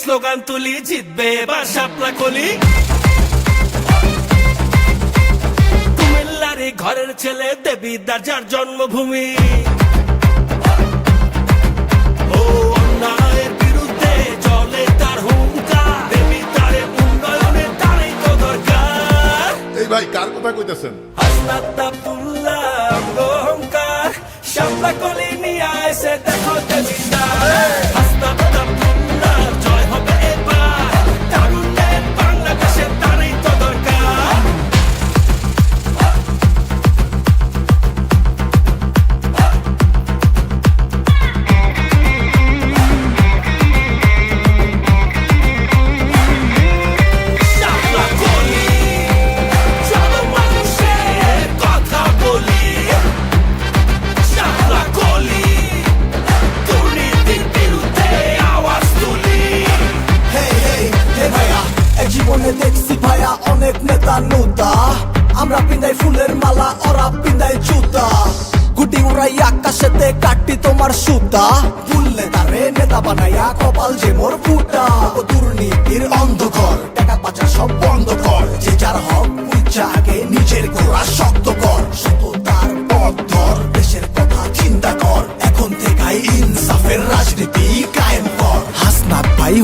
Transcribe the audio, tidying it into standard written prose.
Slogan তুলি, জিতবে এবার শাপলা কলি। কুমিল্লার ঘরের ছেলে দেবীদার যার জন্মভূমি। ও অন্যায়ের বিরুদ্ধে চলে তার হুঙ্কার, দেবীদারে উন্নয়নের তারই তো দরকার। এই ভাই কার কথা কইতেছেন? হাসনাত আব্দুল্লাহ অহংকার, শাপলা কলি নিয়ে আসে দেখো দেবীদার। হাসনাত আব্দুল্লাহ জয় হবে এবার, তারুণ্যের বাংলাদেশে তারই তো দরকার। শাপলা কলি, চলো মানুষের কথা বলি। শাপলা কলি, দুর্নীতির বিরুদ্ধে আওয়াজ তুলি। হে ভাইয়া, এক জীবনে দেখছি ভাইয়া অনেক নেতা নুতা। আমরা পিন্দাই ফুলের মালা, ওরা পিন্দাই জুতা। গুটি উড়াই আকাশেতে কাটি তোমার সুতা। ভুললে তারে নেতা বানাইয়া কপাল যে মোর ফুটা। ও দুর্নীতির অন্ধকার, টাকা পাচার সব বন্ধ কর। যে যার হক বুঝা আগে নিজের গোড়া শক্ত কর। সততার পথ ধর, দেশের কথা চিন্তা কর। এখন থেকেই ইনসাফের রাজনীতি কায়েম কর। হাসনাত ভাই